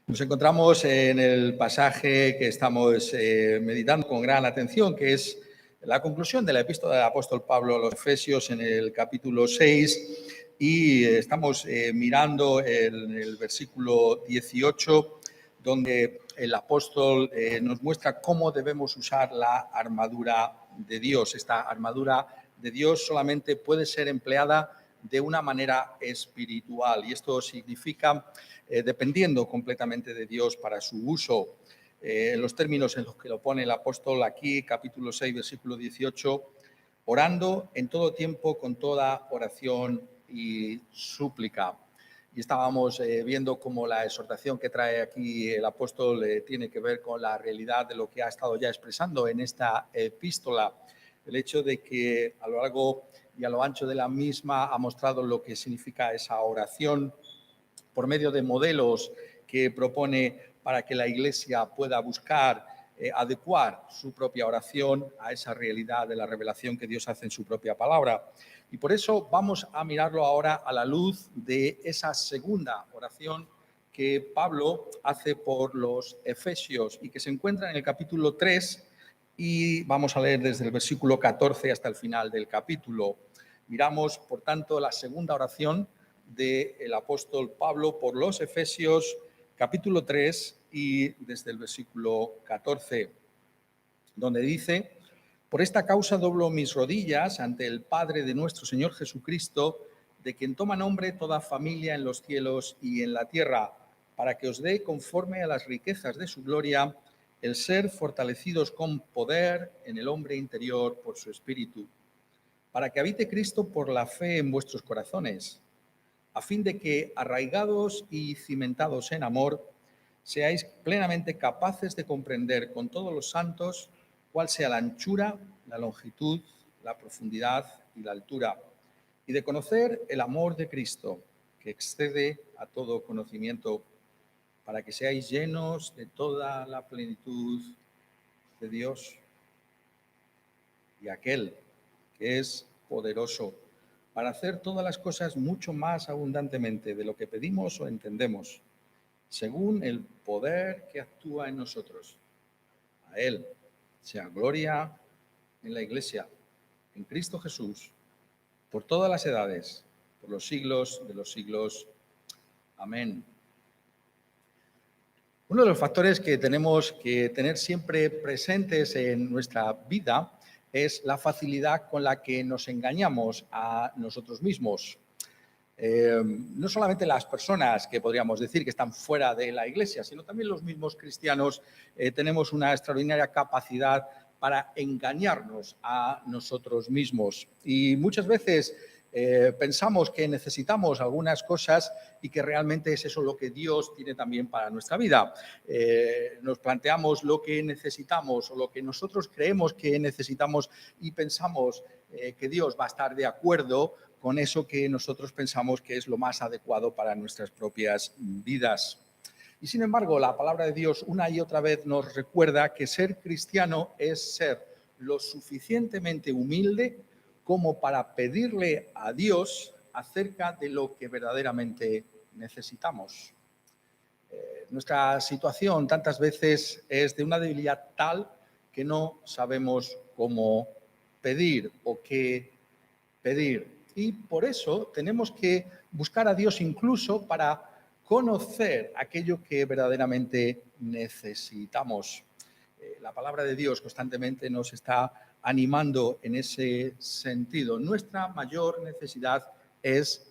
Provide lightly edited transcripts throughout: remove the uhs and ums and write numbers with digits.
Nos encontramos en el pasaje que estamos meditando con gran atención, que es la conclusión de la epístola del apóstol Pablo a los Efesios en el capítulo 6, y estamos mirando el versículo 18, donde el apóstol nos muestra cómo debemos usar la armadura de Dios. Esta armadura de Dios solamente puede ser empleada de una manera espiritual, y esto significa dependiendo completamente de Dios para su uso. En los términos en los que lo pone el apóstol aquí, capítulo 6, versículo 18, orando en todo tiempo con toda oración y súplica. Y estábamos viendo cómo la exhortación que trae aquí el apóstol tiene que ver con la realidad de lo que ha estado ya expresando en esta epístola. El hecho de que a lo largo y a lo ancho de la misma ha mostrado lo que significa esa oración por medio de modelos que propone para que la Iglesia pueda buscar adecuar su propia oración a esa realidad de la revelación que Dios hace en su propia palabra. Y por eso vamos a mirarlo ahora a la luz de esa segunda oración que Pablo hace por los Efesios y que se encuentra en el capítulo 3, y vamos a leer desde el versículo 14 hasta el final del capítulo. Miramos, por tanto, la segunda oración del apóstol Pablo por los Efesios, capítulo 3, y desde el versículo 14, donde dice: por esta causa doblo mis rodillas ante el Padre de nuestro Señor Jesucristo, de quien toma nombre toda familia en los cielos y en la tierra, para que os dé, conforme a las riquezas de su gloria, el ser fortalecidos con poder en el hombre interior por su Espíritu, para que habite Cristo por la fe en vuestros corazones, a fin de que, arraigados y cimentados en amor, seáis plenamente capaces de comprender con todos los santos cuál sea la anchura, la longitud, la profundidad y la altura, y de conocer el amor de Cristo, que excede a todo conocimiento, para que seáis llenos de toda la plenitud de Dios. Y aquel que es poderoso para hacer todas las cosas mucho más abundantemente de lo que pedimos o entendemos, según el poder que actúa en nosotros. A Él sea gloria en la Iglesia, en Cristo Jesús, por todas las edades, por los siglos de los siglos. Amén. Uno de los factores que tenemos que tener siempre presentes en nuestra vida es la facilidad con la que nos engañamos a nosotros mismos. No solamente las personas que podríamos decir que están fuera de la Iglesia, sino también los mismos cristianos tenemos una extraordinaria capacidad para engañarnos a nosotros mismos. Y muchas veces pensamos que necesitamos algunas cosas y que realmente es eso lo que Dios tiene también para nuestra vida. Nos planteamos lo que necesitamos o lo que nosotros creemos que necesitamos y pensamos que Dios va a estar de acuerdo con eso que nosotros pensamos que es lo más adecuado para nuestras propias vidas. Y sin embargo, la palabra de Dios una y otra vez nos recuerda que ser cristiano es ser lo suficientemente humilde como para pedirle a Dios acerca de lo que verdaderamente necesitamos. Nuestra situación tantas veces es de una debilidad tal que no sabemos cómo pedir o qué pedir. Y por eso tenemos que buscar a Dios incluso para conocer aquello que verdaderamente necesitamos. La palabra de Dios constantemente nos está animando en ese sentido. Nuestra mayor necesidad es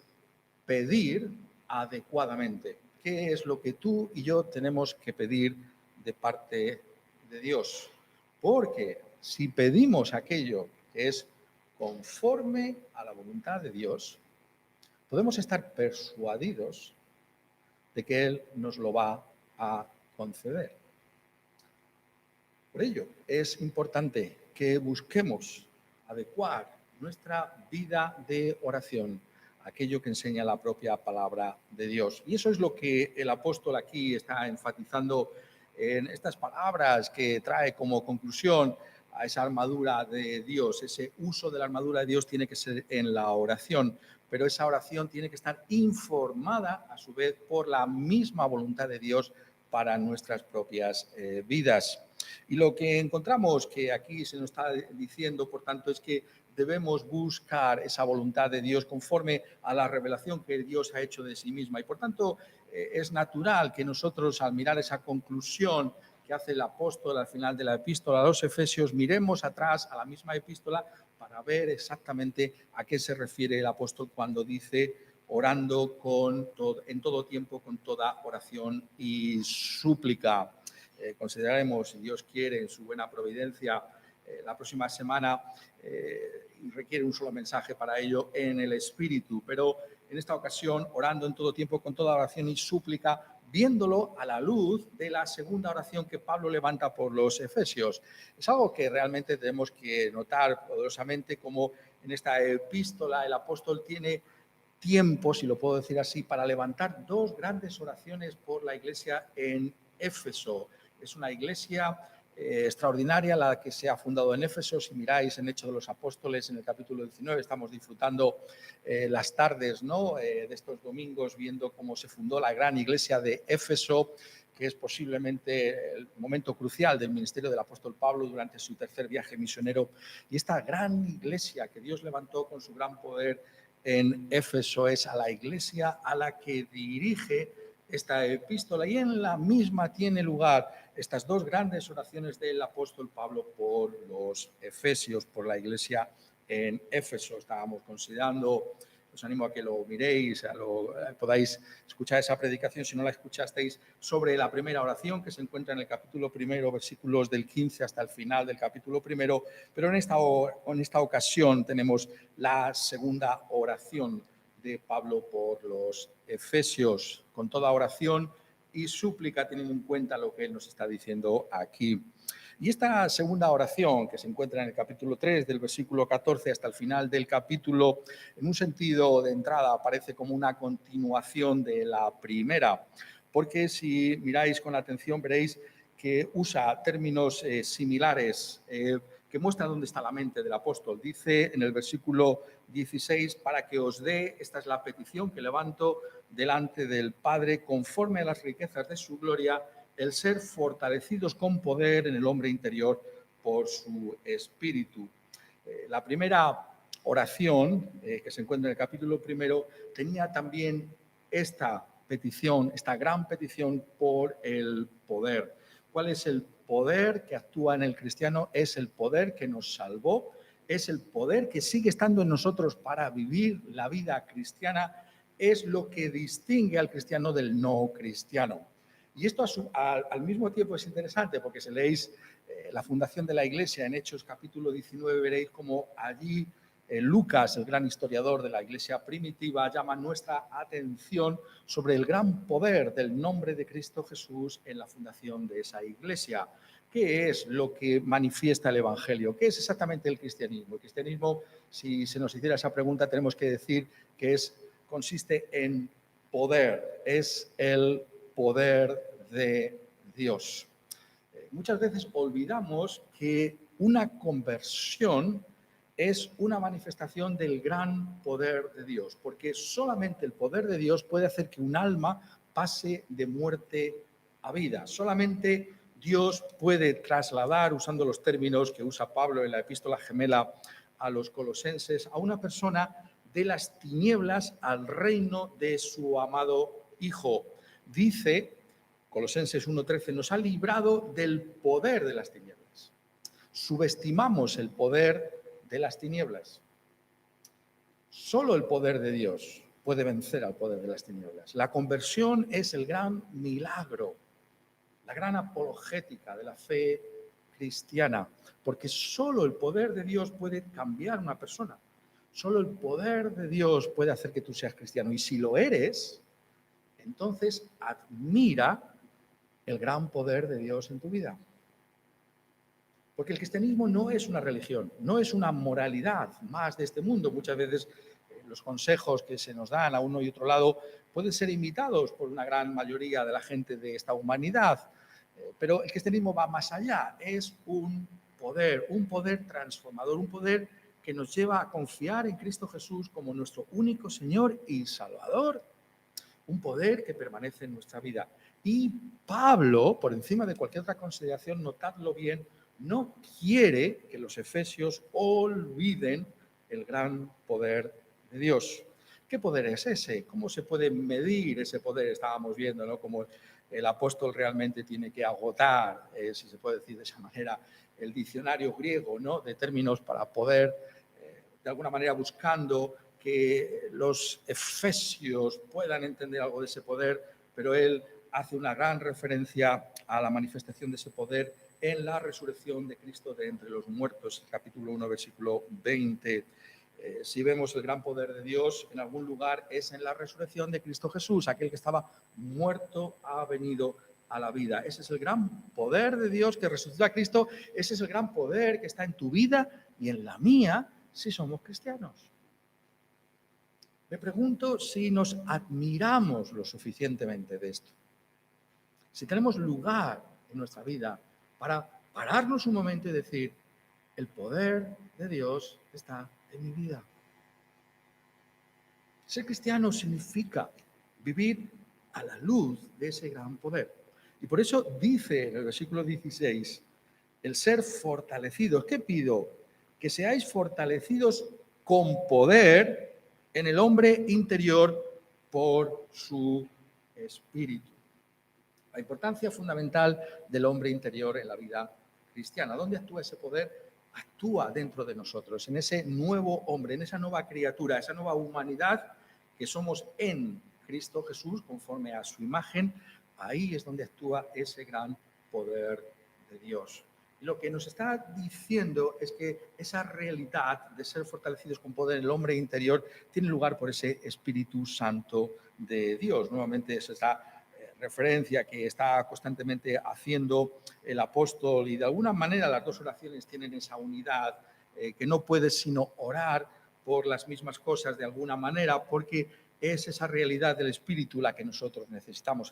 pedir adecuadamente. ¿Qué es lo que tú y yo tenemos que pedir de parte de Dios? Porque si pedimos aquello que es conforme a la voluntad de Dios, podemos estar persuadidos de que Él nos lo va a conceder. Por ello, es importante que busquemos adecuar nuestra vida de oración a aquello que enseña la propia palabra de Dios. Y eso es lo que el apóstol aquí está enfatizando en estas palabras que trae como conclusión a esa armadura de Dios. Ese uso de la armadura de Dios tiene que ser en la oración, pero esa oración tiene que estar informada a su vez por la misma voluntad de Dios para nuestras propias vidas. Y lo que encontramos que aquí se nos está diciendo, por tanto, es que debemos buscar esa voluntad de Dios conforme a la revelación que Dios ha hecho de sí misma. Y por tanto, es natural que nosotros, al mirar esa conclusión que hace el apóstol al final de la epístola a los Efesios, miremos atrás a la misma epístola para ver exactamente a qué se refiere el apóstol cuando dice orando en todo tiempo, con toda oración y súplica. Consideraremos, si Dios quiere, en su buena providencia, la próxima semana, requiere un solo mensaje para ello en el Espíritu, pero en esta ocasión orando en todo tiempo, con toda oración y súplica, viéndolo a la luz de la segunda oración que Pablo levanta por los Efesios. Es algo que realmente tenemos que notar poderosamente, como en esta epístola el apóstol tiene tiempo, si lo puedo decir así, para levantar dos grandes oraciones por la iglesia en Éfeso. Es una iglesia extraordinaria la que se ha fundado en Éfeso. Si miráis en Hechos de los Apóstoles, en el capítulo 19, estamos disfrutando las tardes, ¿no? De estos domingos, viendo cómo se fundó la gran iglesia de Éfeso, que es posiblemente el momento crucial del ministerio del apóstol Pablo durante su tercer viaje misionero. Y esta gran iglesia que Dios levantó con su gran poder en Éfeso es a la iglesia a la que dirige esta epístola, y en la misma tiene lugar estas dos grandes oraciones del apóstol Pablo por los Efesios, por la iglesia en Éfeso. Estábamos considerando, os animo a que lo miréis, podáis escuchar esa predicación si no la escuchasteis, sobre la primera oración que se encuentra en el capítulo primero, versículos del 15 hasta el final del capítulo primero, pero en esta ocasión tenemos la segunda oración de Pablo por los Efesios, con toda oración y súplica, teniendo en cuenta lo que él nos está diciendo aquí. Y esta segunda oración, que se encuentra en el capítulo 3, del versículo 14 hasta el final del capítulo, en un sentido de entrada aparece como una continuación de la primera, porque si miráis con atención veréis que usa términos similares que muestran dónde está la mente del apóstol. Dice en el versículo 16, para que os dé, esta es la petición que levanto delante del Padre, conforme a las riquezas de su gloria, el ser fortalecidos con poder en el hombre interior por su espíritu. La primera oración que se encuentra en el capítulo primero tenía también esta petición, esta gran petición por el poder. ¿Cuál es el poder que actúa en el cristiano? Es el poder que nos salvó, es el poder que sigue estando en nosotros para vivir la vida cristiana, es lo que distingue al cristiano del no cristiano. Y esto al mismo tiempo es interesante, porque si leéis la fundación de la Iglesia en Hechos capítulo 19, veréis como allí Lucas, el gran historiador de la Iglesia primitiva, llama nuestra atención sobre el gran poder del nombre de Cristo Jesús en la fundación de esa Iglesia. ¿Qué es lo que manifiesta el Evangelio? ¿Qué es exactamente el cristianismo? El cristianismo, si se nos hiciera esa pregunta, tenemos que decir que consiste en poder, es el poder de Dios. Muchas veces olvidamos que una conversión es una manifestación del gran poder de Dios, porque solamente el poder de Dios puede hacer que un alma pase de muerte a vida. Solamente Dios puede trasladar, usando los términos que usa Pablo en la epístola gemela a los colosenses, a una persona de las tinieblas al reino de su amado Hijo. Dice Colosenses 1:13, nos ha librado del poder de las tinieblas. Subestimamos el poder de las tinieblas. Solo el poder de Dios puede vencer al poder de las tinieblas. La conversión es el gran milagro, la gran apologética de la fe cristiana, porque solo el poder de Dios puede cambiar a una persona. Solo el poder de Dios puede hacer que tú seas cristiano. Y si lo eres, entonces admira el gran poder de Dios en tu vida. Porque el cristianismo no es una religión, no es una moralidad más de este mundo. Muchas veces los consejos que se nos dan a uno y otro lado pueden ser imitados por una gran mayoría de la gente de esta humanidad. Pero el cristianismo va más allá, es un poder transformador, un poder que nos lleva a confiar en Cristo Jesús como nuestro único Señor y Salvador. Un poder que permanece en nuestra vida. Y Pablo, por encima de cualquier otra consideración, notadlo bien, no quiere que los efesios olviden el gran poder de Dios. ¿Qué poder es ese? ¿Cómo se puede medir ese poder? Estábamos viendo, ¿no?, cómo el apóstol realmente tiene que agotar, si se puede decir de esa manera, el diccionario griego, ¿no?, de términos para poder, de alguna manera, buscando que los efesios puedan entender algo de ese poder, pero él hace una gran referencia a la manifestación de ese poder en la resurrección de Cristo de entre los muertos, capítulo 1, versículo 20. Si vemos el gran poder de Dios en algún lugar, es en la resurrección de Cristo Jesús. Aquel que estaba muerto ha venido a la vida. Ese es el gran poder de Dios que resucitó a Cristo. Ese es el gran poder que está en tu vida y en la mía si somos cristianos. Me pregunto si nos admiramos lo suficientemente de esto. Si tenemos lugar en nuestra vida para pararnos un momento y decir, el poder de Dios está en mi vida. Ser cristiano significa vivir a la luz de ese gran poder. Y por eso dice en el versículo 16, el ser fortalecidos. ¿Qué pido? Que seáis fortalecidos con poder en el hombre interior por su espíritu. La importancia fundamental del hombre interior en la vida cristiana. ¿Dónde actúa ese poder? Actúa dentro de nosotros, en ese nuevo hombre, en esa nueva criatura, esa nueva humanidad que somos en Cristo Jesús, conforme a su imagen. Ahí es donde actúa ese gran poder de Dios. Y lo que nos está diciendo es que esa realidad de ser fortalecidos con poder en el hombre interior tiene lugar por ese Espíritu Santo de Dios. Nuevamente se está referencia que está constantemente haciendo el apóstol, y de alguna manera las dos oraciones tienen esa unidad, que no puedes sino orar por las mismas cosas de alguna manera, porque es esa realidad del Espíritu la que nosotros necesitamos.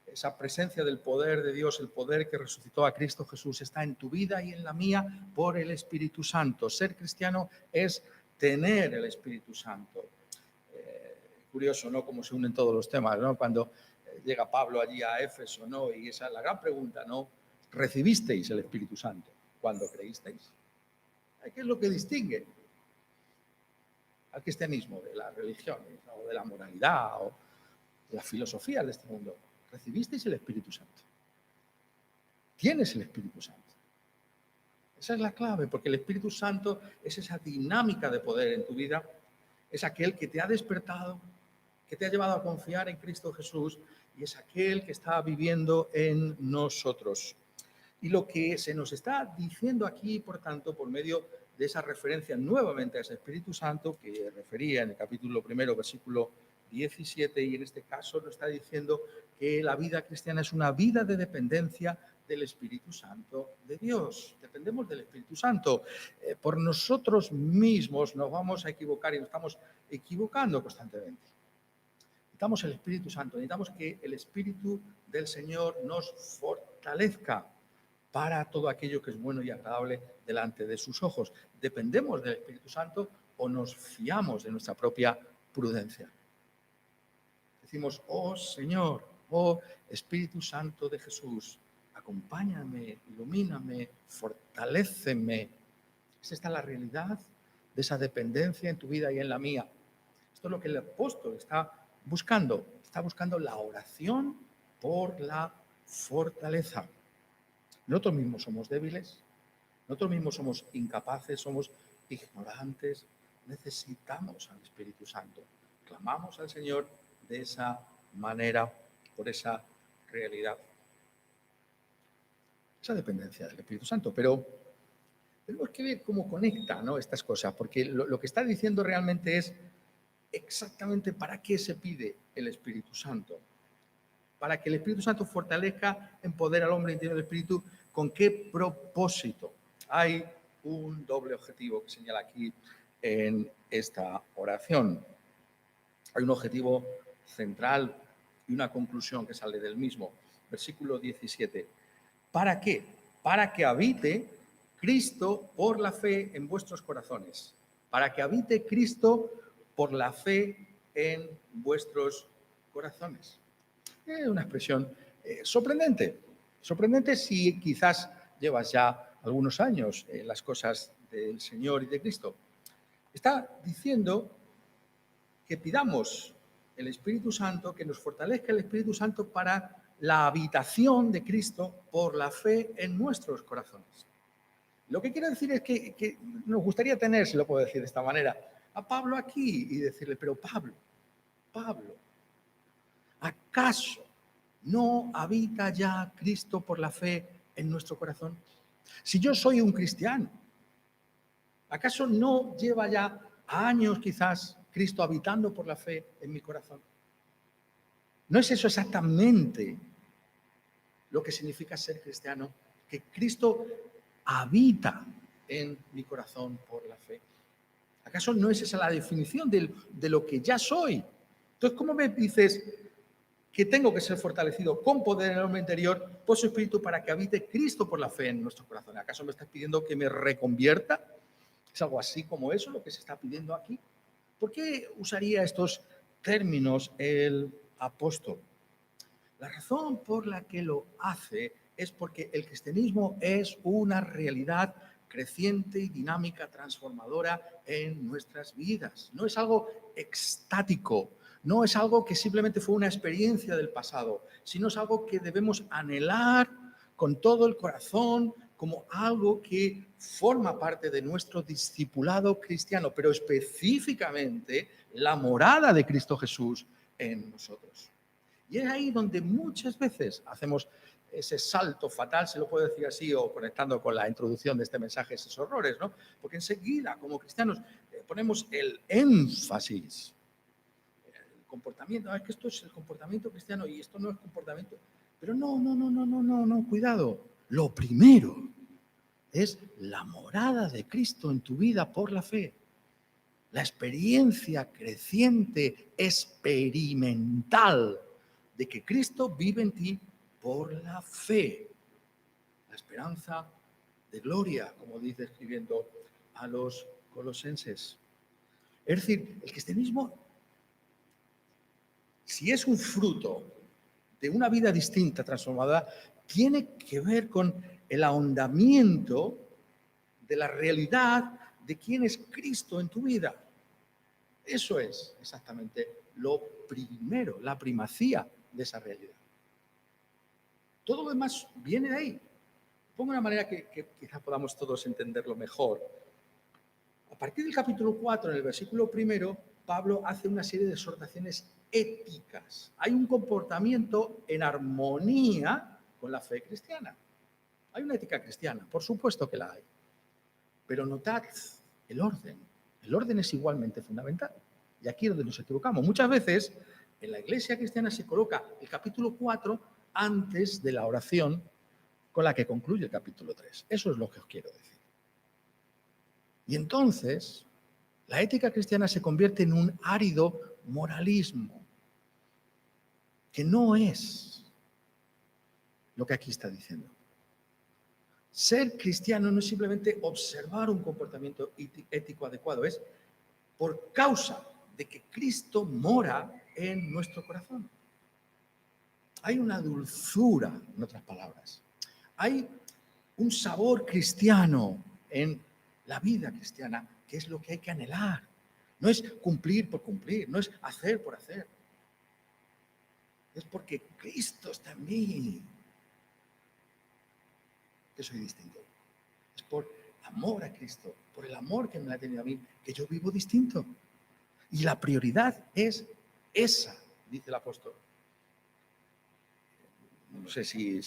Esa presencia del poder de Dios, el poder que resucitó a Cristo Jesús, está en tu vida y en la mía por el Espíritu Santo. Ser cristiano es tener el Espíritu Santo. Curioso, ¿no?, cómo se unen todos los temas, ¿no? Cuando llega Pablo allí a Éfeso, ¿no?, y esa es la gran pregunta, ¿no? ¿Recibisteis el Espíritu Santo cuando creísteis? ¿Qué es lo que distingue al cristianismo de la religión, o de la moralidad, o de la filosofía de este mundo? ¿Recibisteis el Espíritu Santo? ¿Tienes el Espíritu Santo? Esa es la clave, porque el Espíritu Santo es esa dinámica de poder en tu vida, es aquel que te ha despertado, que te ha llevado a confiar en Cristo Jesús, y es aquel que está viviendo en nosotros. Y lo que se nos está diciendo aquí, por tanto, por medio de esa referencia nuevamente a ese Espíritu Santo que refería en el capítulo 1, versículo 17, y en este caso nos está diciendo que la vida cristiana es una vida de dependencia del Espíritu Santo de Dios. Dependemos del Espíritu Santo. Por nosotros mismos nos vamos a equivocar y nos estamos equivocando constantemente. Necesitamos el Espíritu Santo, necesitamos que el Espíritu del Señor nos fortalezca para todo aquello que es bueno y agradable delante de sus ojos. ¿Dependemos del Espíritu Santo o nos fiamos de nuestra propia prudencia? Decimos, oh Señor, oh Espíritu Santo de Jesús, acompáñame, ilumíname, fortaléceme. ¿Es esta la realidad de esa dependencia en tu vida y en la mía? Esto es lo que el apóstol está buscando la oración por la fortaleza. Nosotros mismos somos débiles, nosotros mismos somos incapaces, somos ignorantes, necesitamos al Espíritu Santo. Clamamos al Señor de esa manera, por esa realidad, esa dependencia del Espíritu Santo. Pero tenemos que ver cómo conecta, ¿no?, estas cosas, porque lo que está diciendo realmente es exactamente para qué se pide el Espíritu Santo. Para que el Espíritu Santo fortalezca en poder al hombre interior del Espíritu. ¿Con qué propósito? Hay un doble objetivo que señala aquí en esta oración. Hay un objetivo central y una conclusión que sale del mismo. Versículo 17. ¿Para qué? Para que habite Cristo por la fe en vuestros corazones. Para que habite Cristo por la fe en vuestros corazones. Es una expresión Sorprendente. Sorprendente si quizás llevas ya algunos años en las cosas del Señor y de Cristo. Está diciendo que pidamos el Espíritu Santo, que nos fortalezca el Espíritu Santo para la habitación de Cristo por la fe en nuestros corazones. Lo que quiero decir es que nos gustaría tener, si lo puedo decir de esta manera, a Pablo aquí y decirle, pero Pablo, ¿acaso no habita ya Cristo por la fe en nuestro corazón? Si yo soy un cristiano, ¿acaso no lleva ya años quizás Cristo habitando por la fe en mi corazón? ¿No es eso exactamente lo que significa ser cristiano? Que Cristo habita en mi corazón por la fe. ¿Acaso no es esa la definición de lo que ya soy? Entonces, ¿cómo me dices que tengo que ser fortalecido con poder en el hombre interior por su Espíritu para que habite Cristo por la fe en nuestro corazón? ¿Acaso me estás pidiendo que me reconvierta? ¿Es algo así como eso lo que se está pidiendo aquí? ¿Por qué usaría estos términos el apóstol? La razón por la que lo hace es porque el cristianismo es una realidad creciente y dinámica, transformadora en nuestras vidas. No es algo extático, no es algo que simplemente fue una experiencia del pasado, sino es algo que debemos anhelar con todo el corazón como algo que forma parte de nuestro discipulado cristiano, pero específicamente la morada de Cristo Jesús en nosotros. Y es ahí donde muchas veces hacemos ese salto fatal, se lo puedo decir así, o conectando con la introducción de este mensaje, esos horrores, ¿no? Porque enseguida, como cristianos, ponemos el énfasis, el comportamiento, es que esto es el comportamiento cristiano y esto no es comportamiento. Pero no, cuidado. Lo primero es la morada de Cristo en tu vida por la fe. La experiencia creciente, experimental, de que Cristo vive en ti por la fe. La esperanza de gloria, como dice escribiendo a los colosenses. Es decir, el cristianismo, si es un fruto de una vida distinta, transformada, tiene que ver con el ahondamiento de la realidad de quién es Cristo en tu vida. Eso es exactamente lo primero, la primacía de esa realidad. Todo lo demás viene de ahí. Pongo una manera que quizás podamos todos entenderlo mejor. A partir del capítulo 4, en el versículo 1, Pablo hace una serie de exhortaciones éticas. Hay un comportamiento en armonía con la fe cristiana. Hay una ética cristiana, por supuesto que la hay. Pero notad el orden. El orden es igualmente fundamental. Y aquí es donde nos equivocamos. Muchas veces en la iglesia cristiana se coloca el capítulo 4 antes de la oración con la que concluye el capítulo 3. Eso es lo que os quiero decir. Y entonces, la ética cristiana se convierte en un árido moralismo, que no es lo que aquí está diciendo. Ser cristiano no es simplemente observar un comportamiento ético adecuado, es por causa de que Cristo mora en nuestro corazón. Hay una dulzura, en otras palabras. Hay un sabor cristiano en la vida cristiana, que es lo que hay que anhelar. No es cumplir por cumplir, no es hacer por hacer. Es porque Cristo está en mí que soy distinto. Es por amor a Cristo, por el amor que me ha tenido a mí, que yo vivo distinto. Y la prioridad es esa, dice el apóstol. No sé si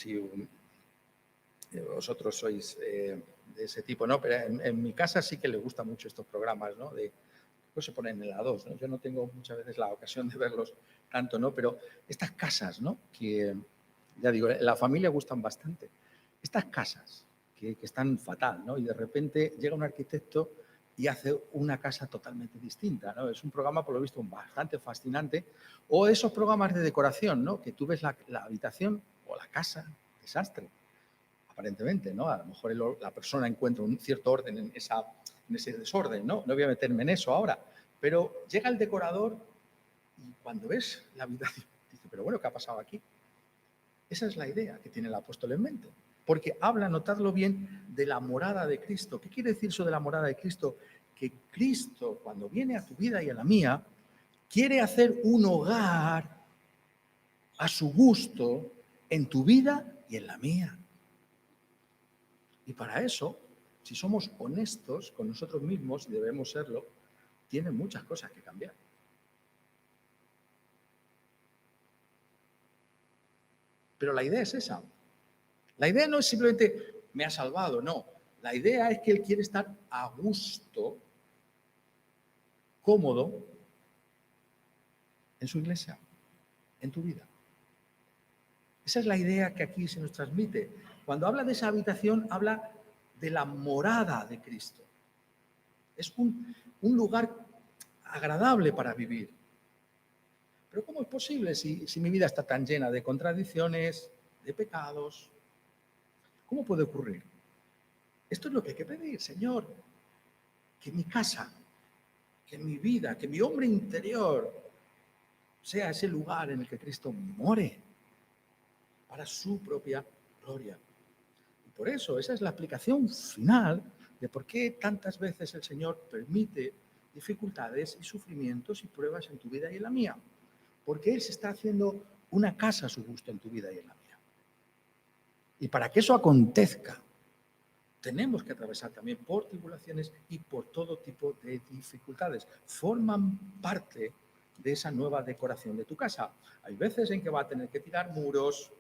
vosotros sois de ese tipo, ¿no? Pero en mi casa sí que le gustan mucho estos programas, ¿no? Pues se ponen en la 2, ¿no? Yo no tengo muchas veces la ocasión de verlos tanto, ¿no? Pero estas casas, ¿no? Que, ya digo, en la familia gustan bastante. Estas casas que están fatal, ¿no? Y de repente llega un arquitecto y hace una casa totalmente distinta, ¿no? Es un programa, por lo visto, bastante fascinante. O esos programas de decoración, ¿no? Que tú ves la habitación o la casa, desastre, aparentemente, ¿no? A lo mejor la persona encuentra un cierto orden en ese desorden, ¿no? No voy a meterme en eso ahora. Pero llega el decorador y cuando ves la habitación, dice, pero bueno, ¿qué ha pasado aquí? Esa es la idea que tiene el apóstol en mente. Porque habla, notadlo bien, de la morada de Cristo. ¿Qué quiere decir eso de la morada de Cristo? Que Cristo, cuando viene a tu vida y a la mía, quiere hacer un hogar a su gusto en tu vida y en la mía. Y para eso, si somos honestos con nosotros mismos, y debemos serlo, tiene muchas cosas que cambiar. Pero la idea es esa. La idea no es simplemente me ha salvado, no. La idea es que Él quiere estar a gusto, cómodo, en su iglesia, en tu vida. Esa es la idea que aquí se nos transmite. Cuando habla de esa habitación, habla de la morada de Cristo. Es un lugar agradable para vivir. Pero ¿cómo es posible si mi vida está tan llena de contradicciones, de pecados? ¿Cómo puede ocurrir? Esto es lo que hay que pedir, Señor, que mi casa, que mi vida, que mi hombre interior sea ese lugar en el que Cristo more para su propia gloria. Y por eso esa es la aplicación final de por qué tantas veces el Señor permite dificultades y sufrimientos y pruebas en tu vida y en la mía. Porque Él se está haciendo una casa a su gusto en tu vida y en la mía. Y para que eso acontezca, tenemos que atravesar también por tribulaciones y por todo tipo de dificultades. Forman parte de esa nueva decoración de tu casa. Hay veces en que va a tener que tirar muros,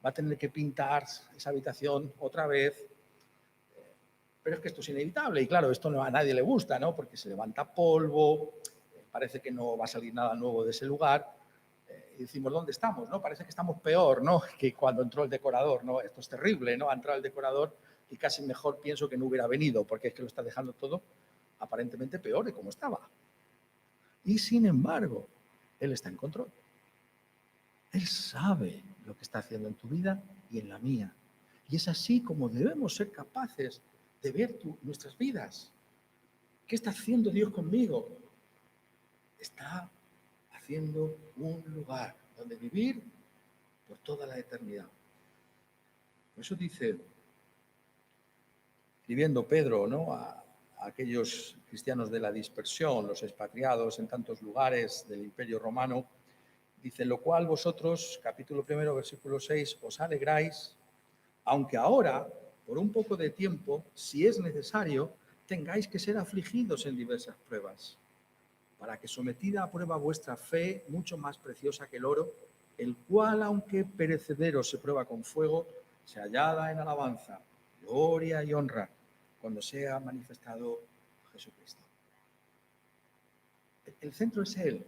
va a tener que pintar esa habitación otra vez, pero es que esto es inevitable y claro, esto no, a nadie le gusta, ¿no? Porque se levanta polvo, parece que no va a salir nada nuevo de ese lugar y decimos, ¿dónde estamos? ¿No? Parece que estamos peor, ¿no? Que cuando entró el decorador, ¿no? Esto es terrible, ¿no? Ha entrado el decorador y casi mejor pienso que no hubiera venido, porque es que lo está dejando todo aparentemente peor de como estaba. Y sin embargo, Él está en control. Él sabe lo que está haciendo en tu vida y en la mía. Y es así como debemos ser capaces de ver nuestras vidas. ¿Qué está haciendo Dios conmigo? Está haciendo un lugar donde vivir por toda la eternidad. Por eso dice, escribiendo Pedro, ¿no? a aquellos cristianos de la dispersión, los expatriados en tantos lugares del Imperio Romano, dice, lo cual vosotros, capítulo 1, versículo 6, os alegráis, aunque ahora, por un poco de tiempo, si es necesario, tengáis que ser afligidos en diversas pruebas, para que sometida a prueba vuestra fe, mucho más preciosa que el oro, el cual, aunque perecedero se prueba con fuego, se hallada en alabanza, gloria y honra, cuando sea manifestado Jesucristo. El centro es Él.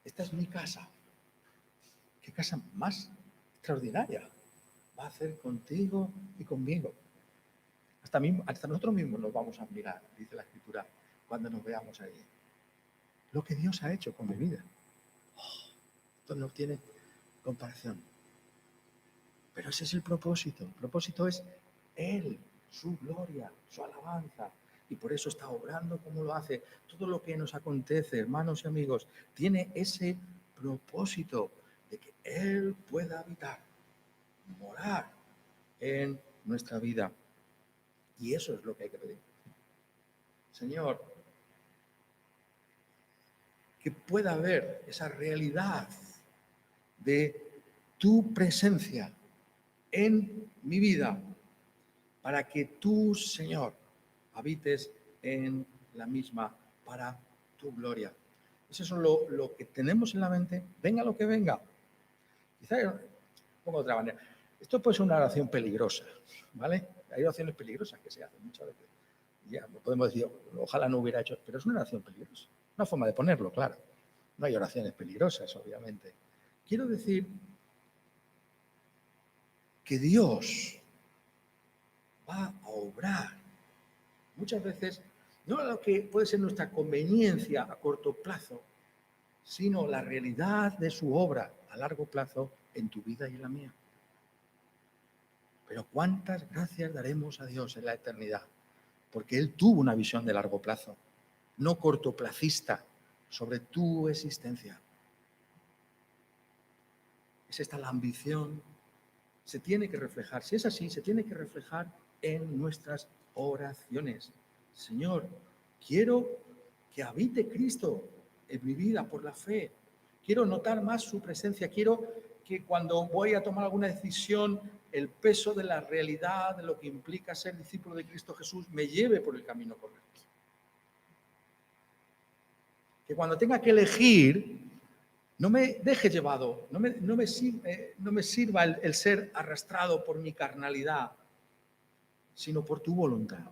Esta es mi casa. ¿Qué casa más extraordinaria va a hacer contigo y conmigo? Hasta nosotros mismos nos vamos a admirar, dice la Escritura, cuando nos veamos allí. Lo que Dios ha hecho con mi vida. Esto no tiene comparación. Pero ese es el propósito. El propósito es Él, su gloria, su alabanza. Y por eso está obrando como lo hace. Todo lo que nos acontece, hermanos y amigos, tiene ese propósito de que Él pueda habitar, morar en nuestra vida. Y eso es lo que hay que pedir. Señor, que pueda haber esa realidad de tu presencia en mi vida, para que tú, Señor, habites en la misma para tu gloria. Eso es lo que tenemos en la mente, venga lo que venga. Quizá pongo de otra manera. Esto puede ser una oración peligrosa, ¿vale? Hay oraciones peligrosas que se hacen muchas veces. Ya podemos decir, ojalá no hubiera hecho, pero es una oración peligrosa. Una forma de ponerlo, claro. No hay oraciones peligrosas, obviamente. Quiero decir que Dios va a obrar muchas veces no lo que puede ser nuestra conveniencia a corto plazo, sino la realidad de su obra a largo plazo en tu vida y en la mía. Pero cuántas gracias daremos a Dios en la eternidad, porque Él tuvo una visión de largo plazo, no cortoplacista, sobre tu existencia. Es esta la ambición. Se tiene que reflejar, si es así, se tiene que reflejar en nuestras oraciones. Señor, quiero que habite Cristo en mi vida por la fe. Quiero notar más su presencia. Quiero que cuando voy a tomar alguna decisión, el peso de la realidad, de lo que implica ser discípulo de Cristo Jesús, me lleve por el camino correcto. Que cuando tenga que elegir, no me deje llevado, no me sirva el ser arrastrado por mi carnalidad, sino por tu voluntad.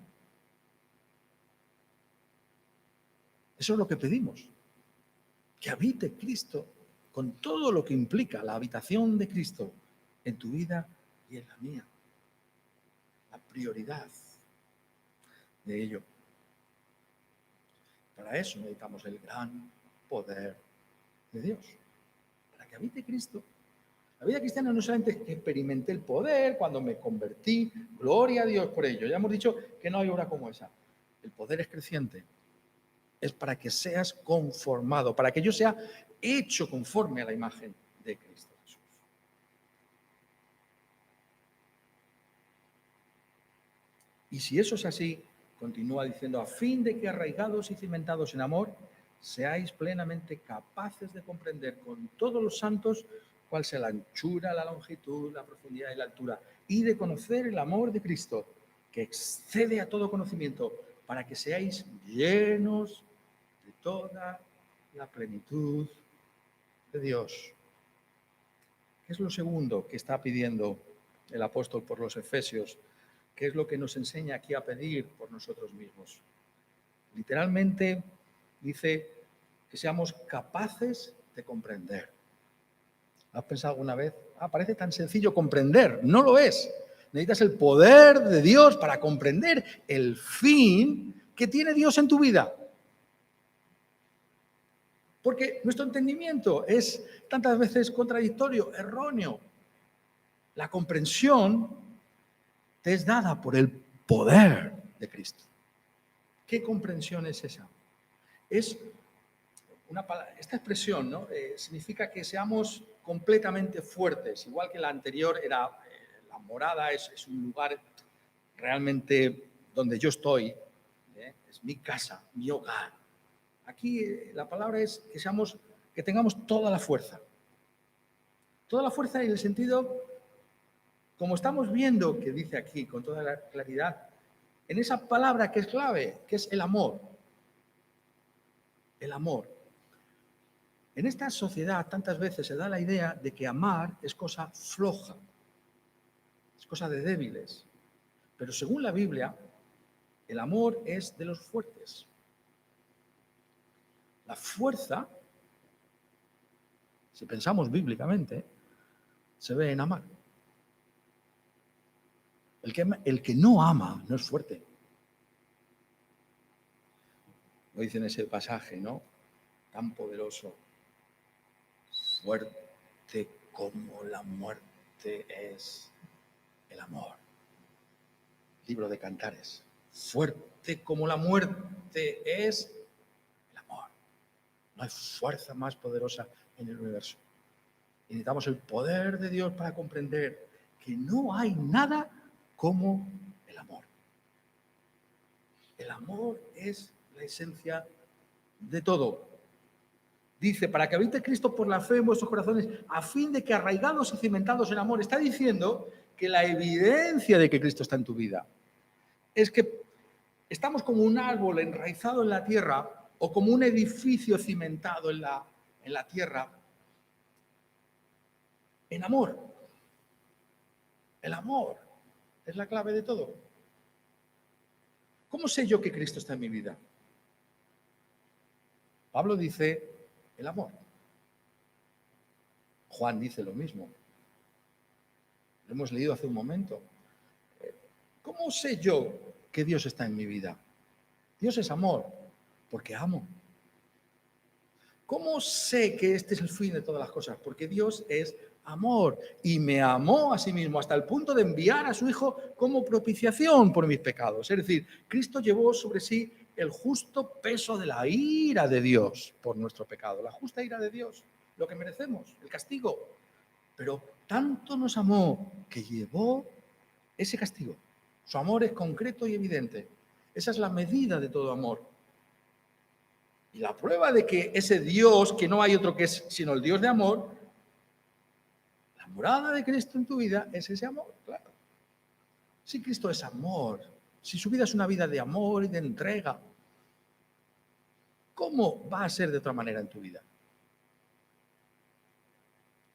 Eso es lo que pedimos. Que habite Cristo con todo lo que implica la habitación de Cristo en tu vida y en la mía. La prioridad de ello. Para eso necesitamos el gran poder de Dios. Para que habite Cristo. La vida cristiana no solamente es que experimenté el poder cuando me convertí, gloria a Dios por ello. Ya hemos dicho que no hay obra como esa. El poder es creciente. Es para que seas conformado, para que yo sea hecho conforme a la imagen de Cristo Jesús. Y si eso es así, continúa diciendo, a fin de que arraigados y cimentados en amor, seáis plenamente capaces de comprender con todos los santos cuál sea la anchura, la longitud, la profundidad y la altura, y de conocer el amor de Cristo, que excede a todo conocimiento, para que seáis llenos de toda la plenitud de Dios. ¿Qué es lo segundo que está pidiendo el apóstol por los Efesios? ¿Qué es lo que nos enseña aquí a pedir por nosotros mismos? Literalmente dice que seamos capaces de comprender. ¿Has pensado alguna vez? Parece tan sencillo comprender. No lo es. Necesitas el poder de Dios para comprender el fin que tiene Dios en tu vida. Porque nuestro entendimiento es tantas veces contradictorio, erróneo. La comprensión te es dada por el poder de Cristo. ¿Qué comprensión es esa? Es una palabra, esta expresión, ¿no? Significa que seamos completamente fuertes, igual que la anterior era la morada, es un lugar realmente donde yo estoy, es mi casa, mi hogar. Aquí la palabra es que tengamos toda la fuerza. Toda la fuerza en el sentido, como estamos viendo que dice aquí con toda la claridad, en esa palabra que es clave, que es el amor. El amor. En esta sociedad tantas veces se da la idea de que amar es cosa floja, es cosa de débiles. Pero según la Biblia, el amor es de los fuertes. La fuerza, si pensamos bíblicamente, se ve en amar. El que no ama no es fuerte. Lo dice en ese pasaje, ¿no? Tan poderoso. Fuerte como la muerte es el amor. Libro de Cantares. Fuerte como la muerte es el amor. No hay fuerza más poderosa en el universo. Y necesitamos el poder de Dios para comprender que no hay nada como el amor. El amor es la esencia de todo. Dice, para que habite Cristo por la fe en vuestros corazones, a fin de que arraigados y cimentados en amor. Está diciendo que la evidencia de que Cristo está en tu vida es que estamos como un árbol enraizado en la tierra o como un edificio cimentado en la tierra en amor. El amor es la clave de todo. ¿Cómo sé yo que Cristo está en mi vida? Pablo dice el amor. Juan dice lo mismo. Lo hemos leído hace un momento. ¿Cómo sé yo que Dios está en mi vida? Dios es amor, porque amo. ¿Cómo sé que este es el fin de todas las cosas? Porque Dios es amor y me amó a sí mismo hasta el punto de enviar a su Hijo como propiciación por mis pecados. Es decir, Cristo llevó sobre sí el justo peso de la ira de Dios por nuestro pecado, la justa ira de Dios, lo que merecemos, el castigo. pero tanto nos amó que llevó ese castigo. Su amor es concreto y evidente. Esa es la medida de todo amor. Y la prueba de que ese Dios, que no hay otro que es sino el Dios de amor, la morada de Cristo en tu vida es ese amor, claro. Si Cristo es amor, si su vida es una vida de amor y de entrega, ¿cómo va a ser de otra manera en tu vida?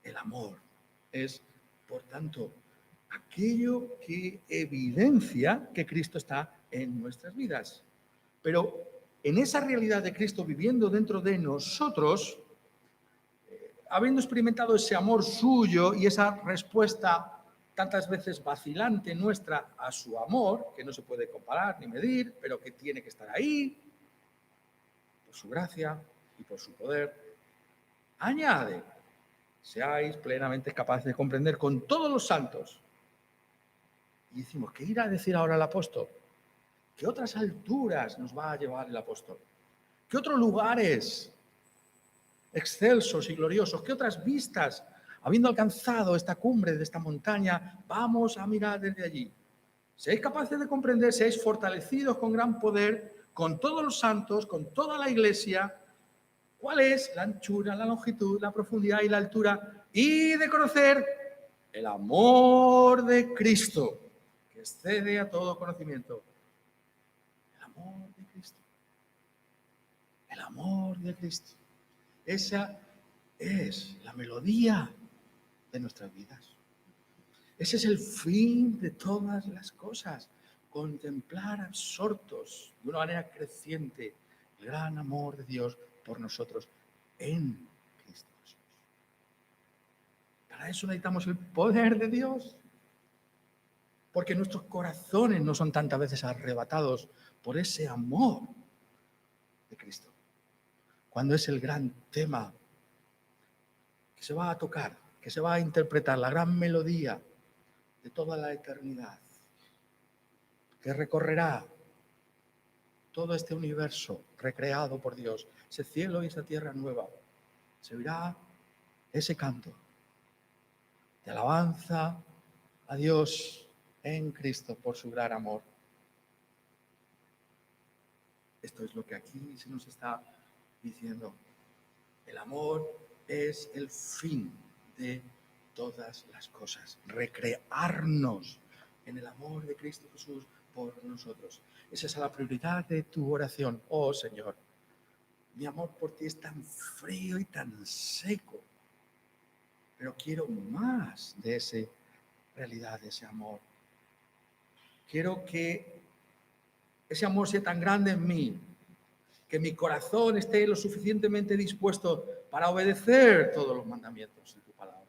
El amor es, por tanto, aquello que evidencia que Cristo está en nuestras vidas. Pero en esa realidad de Cristo viviendo dentro de nosotros, habiendo experimentado ese amor suyo y esa respuesta tantas veces vacilante nuestra a su amor, que no se puede comparar ni medir, pero que tiene que estar ahí, por su gracia y por su poder, añade, seáis plenamente capaces de comprender con todos los santos. Y decimos, ¿qué irá a decir ahora el apóstol? ¿Qué otras alturas nos va a llevar el apóstol? ¿Qué otros lugares excelsos y gloriosos? ¿Qué otras vistas, habiendo alcanzado esta cumbre de esta montaña, vamos a mirar desde allí? Seáis capaces de comprender, seáis fortalecidos con gran poder, con todos los santos, con toda la iglesia, cuál es la anchura, la longitud, la profundidad y la altura, y de conocer el amor de Cristo, que excede a todo conocimiento. El amor de Cristo. El amor de Cristo. Esa es la melodía de nuestras vidas. Ese es el fin de todas las cosas. Contemplar absortos de una manera creciente el gran amor de Dios por nosotros en Cristo Jesús. Para eso necesitamos el poder de Dios. Porque nuestros corazones no son tantas veces arrebatados por ese amor de Cristo. Cuando es el gran tema que se va a tocar, que se va a interpretar, la gran melodía de toda la eternidad, que recorrerá todo este universo recreado por Dios, ese cielo y esa tierra nueva, se oirá ese canto de alabanza a Dios en Cristo por su gran amor. Esto es lo que aquí se nos está diciendo. El amor es el fin de todas las cosas. Recrearnos en el amor de Cristo Jesús por nosotros. Esa es la prioridad de tu oración. Oh Señor, mi amor por ti es tan frío y tan seco, pero quiero más de esa realidad, de ese amor. Quiero que ese amor sea tan grande en mí, que mi corazón esté lo suficientemente dispuesto para obedecer todos los mandamientos de tu palabra.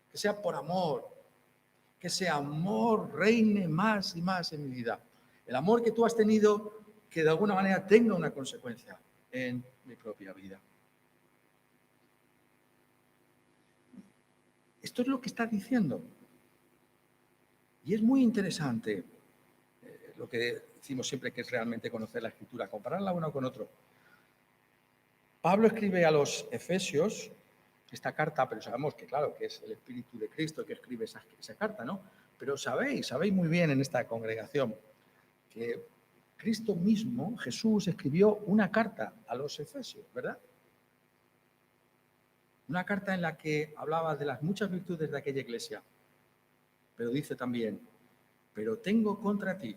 Que sea por amor, que ese amor reine más y más en mi vida. El amor que tú has tenido, que de alguna manera tenga una consecuencia en mi propia vida. Esto es lo que está diciendo. Y es muy interesante lo que decimos siempre, que es realmente conocer la Escritura, compararla uno con otro. Pablo escribe a los Efesios esta carta, pero sabemos que, claro, que es el Espíritu de Cristo que escribe esa carta, ¿no? Pero sabéis muy bien en esta congregación que Cristo mismo, Jesús, escribió una carta a los Efesios, ¿verdad? Una carta en la que hablaba de las muchas virtudes de aquella iglesia, pero dice también, pero tengo contra ti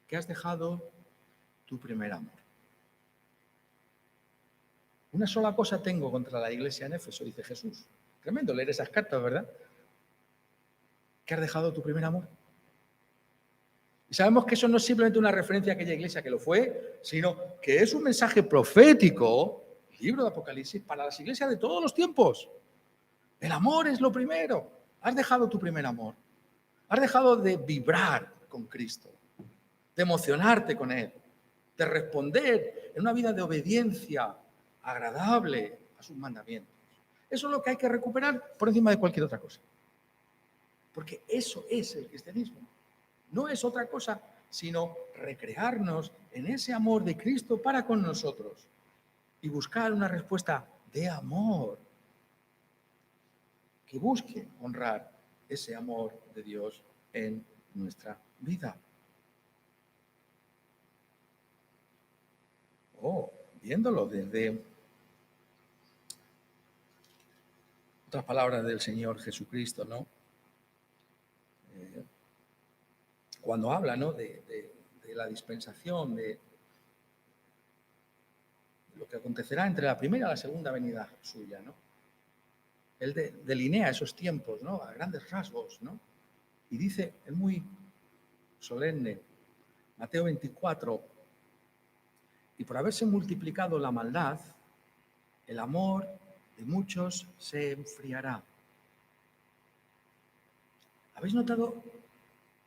que has dejado tu primer amor. Una sola cosa tengo contra la iglesia en Éfeso, dice Jesús. Tremendo leer esas cartas, ¿verdad? Que has dejado tu primer amor. Y sabemos que eso no es simplemente una referencia a aquella iglesia que lo fue, sino que es un mensaje profético, el libro de Apocalipsis, para las iglesias de todos los tiempos. El amor es lo primero. Has dejado tu primer amor. Has dejado de vibrar con Cristo, de emocionarte con Él, de responder en una vida de obediencia agradable a sus mandamientos. Eso es lo que hay que recuperar por encima de cualquier otra cosa. Porque eso es el cristianismo. No es otra cosa sino recrearnos en ese amor de Cristo para con nosotros y buscar una respuesta de amor que busque honrar ese amor de Dios en nuestra vida. Viéndolo desde otras palabras del Señor Jesucristo, ¿no? Cuando habla, ¿no?, de la dispensación, de lo que acontecerá entre la primera y la segunda venida suya, ¿no? Él delinea esos tiempos, ¿no?, a grandes rasgos, ¿no? Y dice, es muy solemne, Mateo 24, y por haberse multiplicado la maldad, el amor de muchos se enfriará. ¿Habéis notado?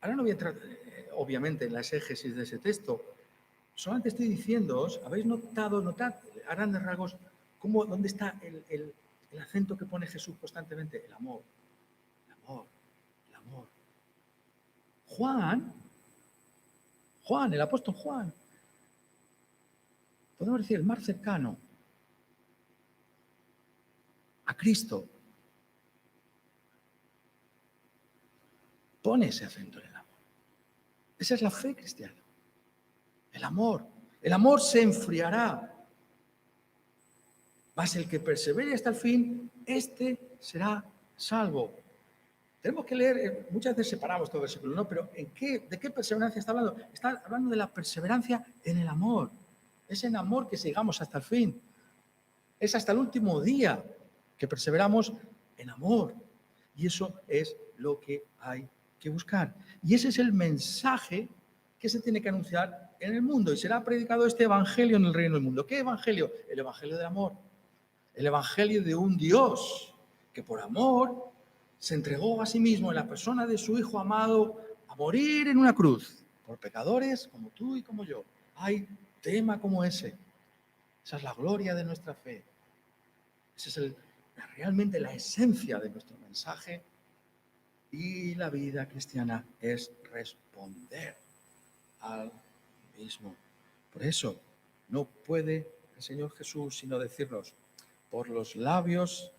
Ahora no voy a entrar, obviamente, en la exégesis de ese texto. Solamente estoy diciéndoos, ¿habéis notado, a grandes rasgos, dónde está el acento que pone Jesús constantemente? El amor, el amor, el amor. Juan, el apóstol Juan, podemos decir el más cercano a Cristo, pone ese acento en el amor. Esa es la fe cristiana. El amor. El amor se enfriará. Mas el que persevere hasta el fin, este será salvo. Tenemos que leer, muchas veces separamos todo el versículo, ¿no? Pero ¿de qué perseverancia está hablando? Está hablando de la perseverancia en el amor. Es en amor que sigamos hasta el fin. Es hasta el último día que perseveramos en amor. Y eso es lo que hay que buscar. Y ese es el mensaje que se tiene que anunciar en el mundo. Y será predicado este evangelio en el reino del mundo. ¿Qué evangelio? El evangelio del amor. El evangelio de un Dios que por amor se entregó a sí mismo en la persona de su Hijo amado a morir en una cruz por pecadores como tú y como yo. Hay tema como ese. Esa es la gloria de nuestra fe. Esa es realmente la esencia de nuestro mensaje. Y la vida cristiana es responder al mismo. Por eso no puede el Señor Jesús sino decirnos por los labios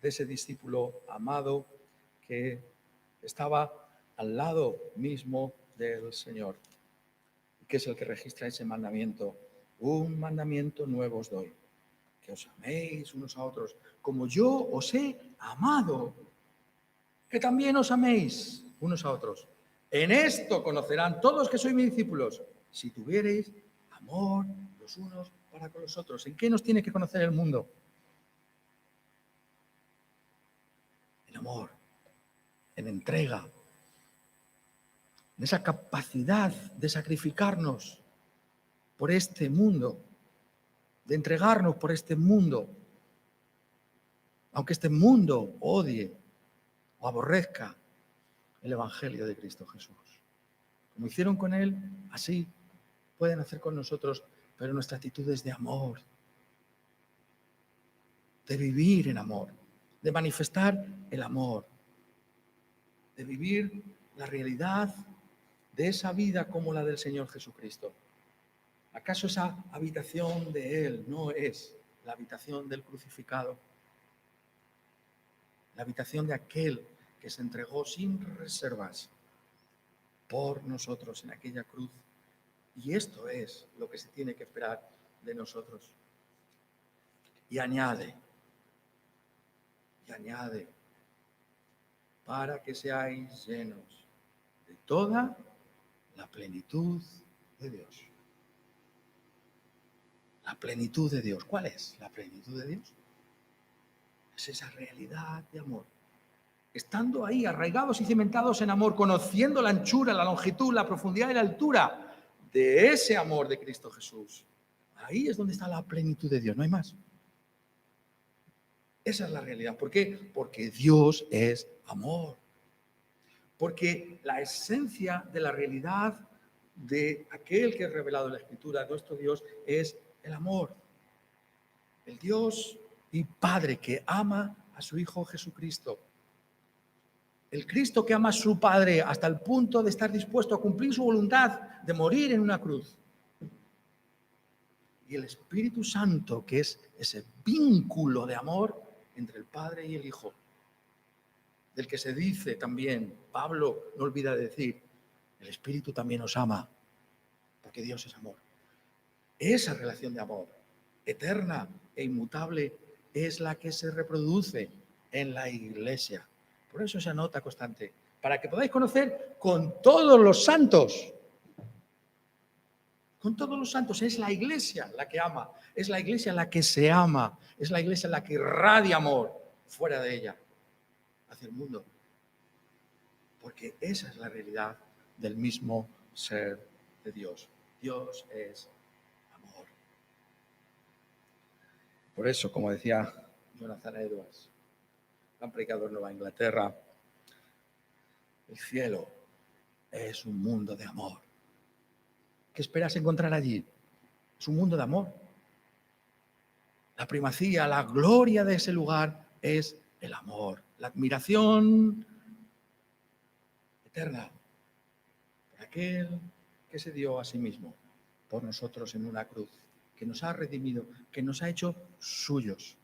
de ese discípulo amado que estaba al lado mismo del Señor, que es el que registra ese mandamiento. Un mandamiento nuevo os doy, que os améis unos a otros, como yo os he amado, que también os améis unos a otros. En esto conocerán todos que sois mis discípulos, si tuviereis amor los unos para con los otros. ¿En qué nos tiene que conocer el mundo? En amor, en entrega, en esa capacidad de sacrificarnos por este mundo, de entregarnos por este mundo, aunque este mundo odie o aborrezca el Evangelio de Cristo Jesús. Como hicieron con Él, así pueden hacer con nosotros, pero nuestra actitud es de amor, de vivir en amor, de manifestar el amor, de vivir la realidad de esa vida como la del Señor Jesucristo. ¿Acaso esa habitación de Él no es la habitación del crucificado? La habitación de aquel que se entregó sin reservas por nosotros en aquella cruz. Y esto es lo que se tiene que esperar de nosotros. Y añade, para que seáis llenos de toda la plenitud de Dios. La plenitud de Dios. ¿Cuál es la plenitud de Dios? Es esa realidad de amor. Estando ahí, arraigados y cimentados en amor, conociendo la anchura, la longitud, la profundidad y la altura de ese amor de Cristo Jesús. Ahí es donde está la plenitud de Dios, no hay más. Esa es la realidad. ¿Por qué? Porque Dios es amor. Porque la esencia de la realidad de aquel que es revelado en la Escritura, nuestro Dios, es el amor. El Dios y Padre que ama a su Hijo Jesucristo. El Cristo que ama a su Padre hasta el punto de estar dispuesto a cumplir su voluntad, de morir en una cruz. Y el Espíritu Santo, que es ese vínculo de amor entre el Padre y el Hijo. del que se dice también, Pablo no olvida decir, el Espíritu también os ama, porque Dios es amor. Esa relación de amor, eterna e inmutable, es la que se reproduce en la Iglesia. Por eso se anota constante, para que podáis conocer con todos los santos. Con todos los santos, es la Iglesia la que ama, es la Iglesia la que se ama, es la Iglesia la que irradia amor fuera de ella, hacia el mundo. Porque esa es la realidad del mismo ser de Dios. Dios es amor. Por eso, como decía Jonathan Edwards, gran predicador de Nueva Inglaterra, el cielo es un mundo de amor. ¿Qué esperas encontrar allí? Es un mundo de amor. La primacía, la gloria de ese lugar es el amor, la admiración eterna por aquel que se dio a sí mismo por nosotros en una cruz, que nos ha redimido, que nos ha hecho suyos.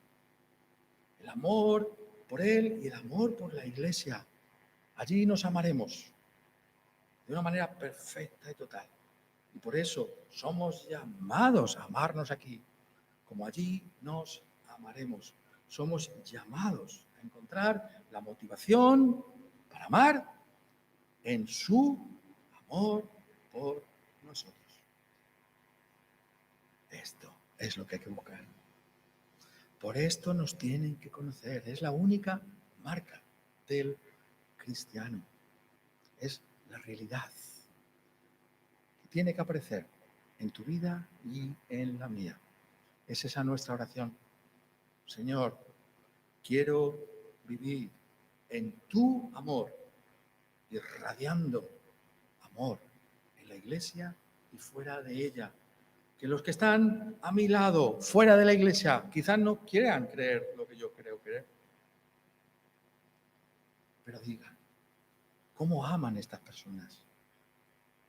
El amor por Él y el amor por la Iglesia. Allí nos amaremos de una manera perfecta y total. Y por eso somos llamados a amarnos aquí, como allí nos amaremos. Somos llamados a encontrar la motivación para amar en su amor por nosotros. Esto es lo que hay que buscar. Por esto nos tienen que conocer. Es la única marca del cristiano. Es la realidad que tiene que aparecer en tu vida y en la mía. Es esa nuestra oración. Señor, quiero vivir en tu amor, irradiando amor en la iglesia y fuera de ella. Que los que están a mi lado, fuera de la iglesia, quizás no quieran creer lo que yo creo creer. Pero digan, ¿cómo aman estas personas?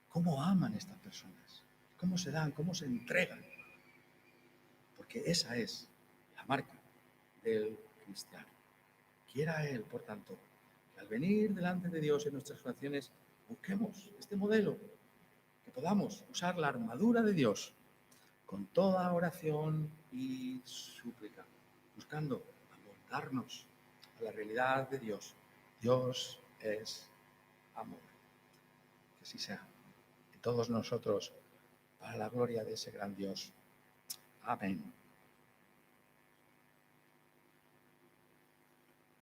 ¿Cómo aman estas personas? ¿Cómo se dan? ¿Cómo se entregan? Porque esa es la marca del cristiano. Quiera Él, por tanto, que al venir delante de Dios en nuestras oraciones busquemos este modelo, que podamos usar la armadura de Dios con toda oración y súplica, buscando amoldarnos a la realidad de Dios. Dios es amor. Que así sea en todos nosotros, para la gloria de ese gran Dios. Amén.